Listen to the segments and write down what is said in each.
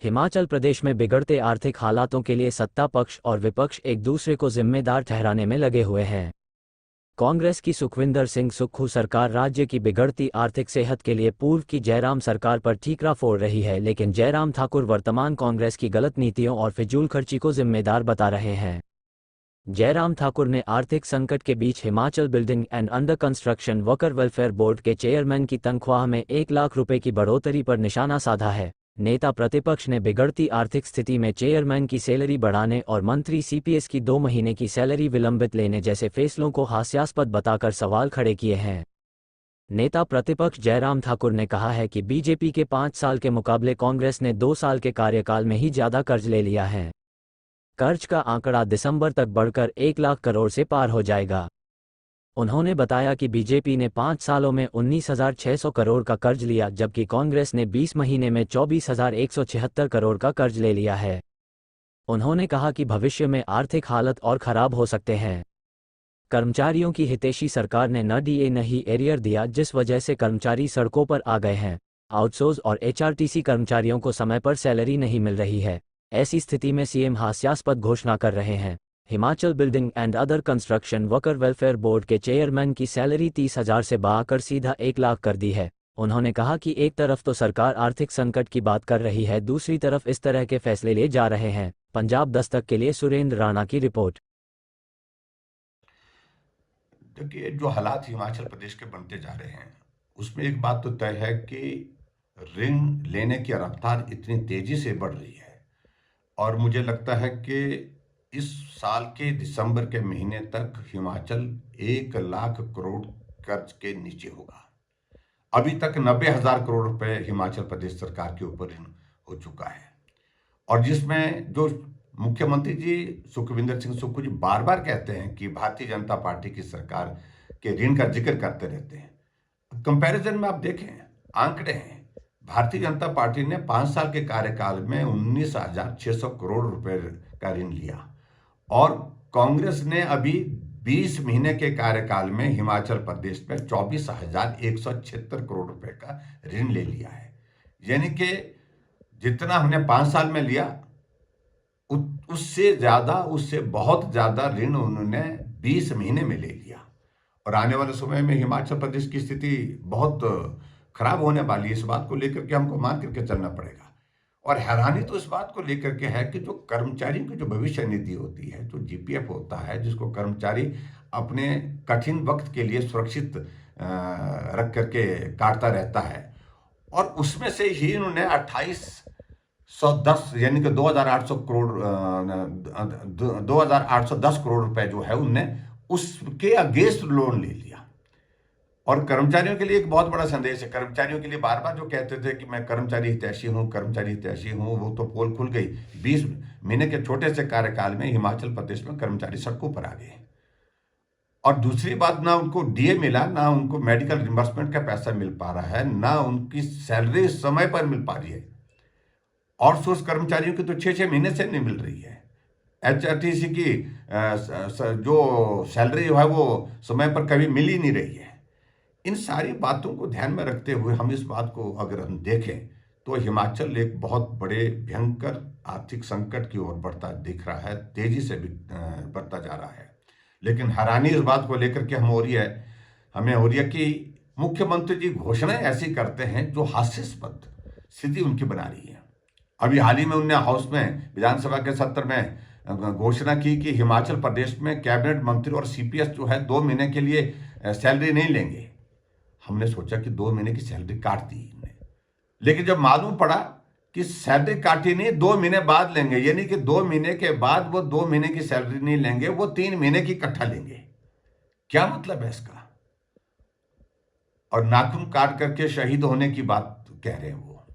हिमाचल प्रदेश में बिगड़ते आर्थिक हालातों के लिए सत्ता पक्ष और विपक्ष एक दूसरे को जिम्मेदार ठहराने में लगे हुए हैं। कांग्रेस की सुखविंदर सिंह सुक्खू सरकार राज्य की बिगड़ती आर्थिक सेहत के लिए पूर्व की जयराम सरकार पर ठीकरा फोड़ रही है, लेकिन जयराम ठाकुर वर्तमान कांग्रेस की गलत नीतियों और फिजूल खर्ची को जिम्मेदार बता रहे हैं। जयराम ठाकुर ने आर्थिक संकट के बीच Himachal building and under construction worker welfare board के चेयरमैन की तनख्वाह में 1 लाख रुपए की बढ़ोतरी पर निशाना साधा है। नेता प्रतिपक्ष ने बिगड़ती आर्थिक स्थिति में चेयरमैन की सैलरी बढ़ाने और मंत्री सीपीएस की 2 महीने की सैलरी विलंबित लेने जैसे फैसलों को हास्यास्पद बताकर सवाल खड़े किए हैं। नेता प्रतिपक्ष जयराम ठाकुर ने कहा है कि बीजेपी के 5 साल के मुकाबले कांग्रेस ने 2 साल के कार्यकाल में ही ज्यादा कर्ज ले लिया है। कर्ज का आंकड़ा दिसंबर तक बढ़कर 1 लाख करोड़ से पार हो जाएगा। उन्होंने बताया कि बीजेपी ने 5 सालों में 19,600 करोड़ का कर्ज लिया, जबकि कांग्रेस ने 20 महीने में 24,176 करोड़ का कर्ज ले लिया है। उन्होंने कहा कि भविष्य में आर्थिक हालत और खराब हो सकते हैं। कर्मचारियों की हितैषी सरकार ने न डीए न ही एरियर दिया, जिस वजह से कर्मचारी सड़कों पर आ गए हैं। आउटसोर्स और एचआरटीसी कर्मचारियों को समय पर सैलरी नहीं मिल रही है। ऐसी स्थिति में सीएम हास्यास्पद घोषणा कर रहे हैं। Himachal building and other construction worker welfare board के चेयरमैन की सैलरी 30,000 से बढ़ाकर सीधा 1 लाख कर दी है। उन्होंने कहा कि एक तरफ तो सरकार आर्थिक संकट की बात कर रही है, दूसरी तरफ इस तरह के फैसले ले जा रहे हैं। पंजाब दस्तक के लिए सुरेंद्र राणा की रिपोर्ट। देखिए, जो हालात हिमाचल प्रदेश के बनते जा रहे हैं उसमें एक बात तो तय है कि ऋण लेने की रफ्तार इतनी तेजी से बढ़ रही है और मुझे लगता है कि इस साल के दिसंबर के महीने तक हिमाचल 1 लाख करोड़ कर्ज के नीचे होगा। अभी तक 90,000 करोड़ रुपए हिमाचल प्रदेश सरकार के ऊपर ऋण हो चुका है और जिसमें जो मुख्यमंत्री जी सुखविंदर सिंह सुक्खू जी बार बार कहते हैं कि भारतीय जनता पार्टी की सरकार के ऋण का जिक्र करते रहते हैं। कंपैरिजन में आप देखें, आंकड़े हैं, भारतीय जनता पार्टी ने 5 साल के कार्यकाल में 19,600 करोड़ रुपए का ऋण लिया और कांग्रेस ने अभी 20 महीने के कार्यकाल में हिमाचल प्रदेश में 24,176 करोड़ रुपए का ऋण ले लिया है। यानी कि जितना हमने 5 साल में लिया उससे ज्यादा, उससे बहुत ज्यादा ऋण उन्होंने 20 महीने में ले लिया और आने वाले समय में हिमाचल प्रदेश की स्थिति बहुत खराब होने वाली है। इस बात को लेकर के हमको मान करके चलना पड़ेगा और हैरानी तो इस बात को लेकर के है कि जो कर्मचारियों की जो भविष्य निधि होती है, जो जीपीएफ होता है, जिसको कर्मचारी अपने कठिन वक्त के लिए सुरक्षित रख करके काटता रहता है और उसमें से ही उन्होंने 2810 यानी कि 2,810 करोड़ रुपए जो है उनने उसके अगेंस्ट लोन ले लिया। और कर्मचारियों के लिए एक बहुत बड़ा संदेश है। कर्मचारियों के लिए बार बार जो कहते थे कि मैं कर्मचारी हितैषी हूं, कर्मचारी हितैषी हूं, वो तो पोल खुल गई। 20 महीने के छोटे से कार्यकाल में हिमाचल प्रदेश में कर्मचारी सड़कों पर आ गए और दूसरी बात, ना उनको डीए मिला, ना उनको मेडिकल रिम्बर्समेंट का पैसा मिल पा रहा है, ना उनकी सैलरी समय पर मिल पा रही है। आउटसोर्स कर्मचारियों की तो 6-6 महीने से नहीं मिल रही है। एचआरटीसी की जो सैलरी जो है वो समय पर कभी मिल ही नहीं रही है। इन सारी बातों को ध्यान में रखते हुए हम इस बात को अगर हम देखें तो हिमाचल एक बहुत बड़े भयंकर आर्थिक संकट की ओर बढ़ता दिख रहा है, तेजी से बढ़ता जा रहा है। लेकिन हैरानी इस बात को लेकर के हमें हो रही है कि मुख्यमंत्री जी घोषणाएं ऐसी करते हैं जो हास्यास्पद स्थिति उनकी बना रही है। अभी हाल ही में उन्होंने हाउस में विधानसभा के सत्र में घोषणा की कि हिमाचल प्रदेश में कैबिनेट मंत्री और सीपीएस जो है 2 महीने के लिए सैलरी नहीं लेंगे। हमने सोचा कि 2 महीने की सैलरी काट दी इन्होंने, लेकिन जब मालूम पड़ा कि सैलरी काटी नहीं, 2 महीने बाद लेंगे, यानी कि 2 महीने के बाद वो 2 महीने की सैलरी नहीं लेंगे, वो 3 महीने की इकट्ठा लेंगे। क्या मतलब है इसका? और नाखून काट करके शहीद होने की बात कह रहे हैं वो।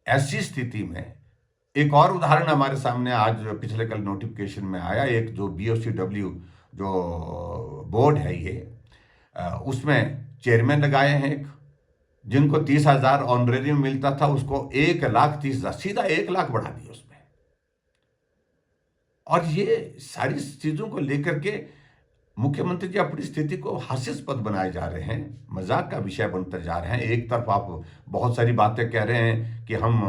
ऐसी स्थिति में एक और उदाहरण हमारे सामने आज पिछले कल नोटिफिकेशन में आया। एक जो BOCW जो बोर्ड है ये, उसमें चेयरमैन लगाए हैं एक, जिनको 30,000 ऑनरेरियम मिलता था उसको 1,30,000 सीधा 1 लाख बढ़ा दिया उसमें। और ये सारी चीजों को लेकर के मुख्यमंत्री जी अपनी स्थिति को हास्यास्पद बनाए जा रहे हैं, मजाक का विषय बनते जा रहे हैं। एक तरफ आप बहुत सारी बातें कह रहे हैं कि हम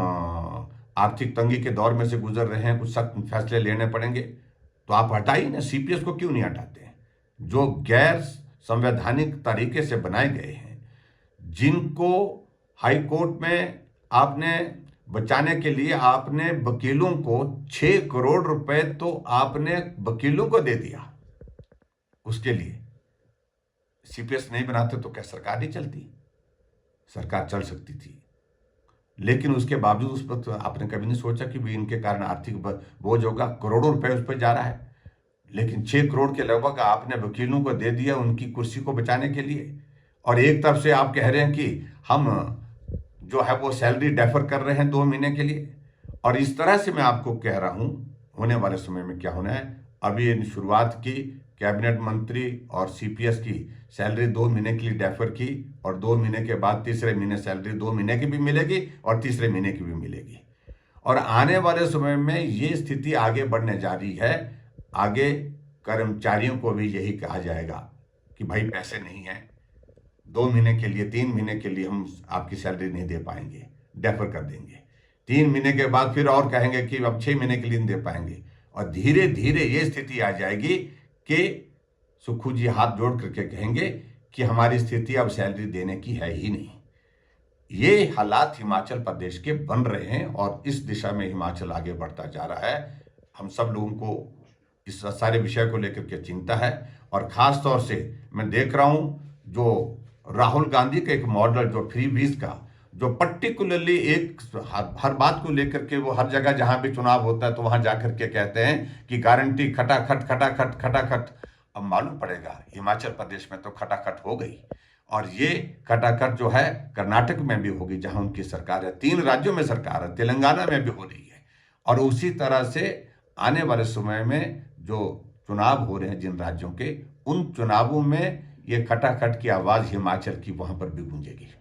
आर्थिक तंगी के दौर में से गुजर रहे हैं, कुछ सख्त फैसले लेने पड़ेंगे, तो आप हटाइए ना, सीपीएस को क्यों नहीं हटाते हैं? जो गैर संवैधानिक तरीके से बनाए गए हैं, जिनको हाई कोर्ट में आपने बचाने के लिए आपने वकीलों को 6 करोड़ रुपए तो आपने वकीलों को दे दिया, उसके लिए सीपीएस नहीं बनाते तो क्या सरकार नहीं चलती? सरकार चल सकती थी, लेकिन उसके बावजूद उस पर तो आपने कभी नहीं सोचा कि भी इनके कारण आर्थिक बोझ होगा, करोड़ों रुपए उस पर जा रहा है, लेकिन 6 करोड़ के लगभग आपने वकीलों को दे दिया उनकी कुर्सी को बचाने के लिए। और एक तरफ से आप कह रहे हैं कि हम जो है वो सैलरी डेफर कर रहे हैं 2 महीने के लिए, और इस तरह से मैं आपको कह रहा हूं होने वाले समय में क्या होना है। अभी इन शुरुआत की कैबिनेट मंत्री और सीपीएस की सैलरी 2 महीने के लिए डेफर की, और 2 महीने के बाद तीसरे महीने सैलरी 2 महीने की भी मिलेगी और तीसरे महीने की भी मिलेगी। और आने वाले समय में ये स्थिति आगे बढ़ने जा रही है। आगे कर्मचारियों को भी यही कहा जाएगा कि भाई पैसे नहीं हैं, 2 महीने के लिए 3 महीने के लिए हम आपकी सैलरी नहीं दे पाएंगे, डेफर कर देंगे। 3 महीने के बाद फिर और कहेंगे कि अब 6 महीने के लिए नहीं दे पाएंगे, और धीरे धीरे ये स्थिति आ जाएगी कि सुक्खू जी हाथ जोड़ करके कहेंगे कि हमारी स्थिति अब सैलरी देने की है ही नहीं। ये हालात हिमाचल प्रदेश के बन रहे हैं, और इस दिशा में हिमाचल आगे बढ़ता जा रहा है। हम सब लोगों को इस सारे विषय को लेकर के चिंता है, और खास तौर से मैं देख रहा हूं जो राहुल गांधी का एक मॉडल, जो फ्री बीज का, जो पर्टिकुलरली एक हर बात को लेकर के वो हर जगह जहां भी चुनाव होता है तो वहां जाकर के कहते हैं कि गारंटी खटाखट खटाखट खटाखट। अब मालूम पड़ेगा हिमाचल प्रदेश में तो खटाखट हो गई, और ये खटाखट जो है कर्नाटक में भी होगी जहां उनकी सरकार है, 3 राज्यों में सरकार है, तेलंगाना में भी हो रही है। और उसी तरह से आने वाले समय में जो चुनाव हो रहे हैं जिन राज्यों के, उन चुनावों में ये खटाखट की आवाज हिमाचल की वहां पर भी गूंजेगी।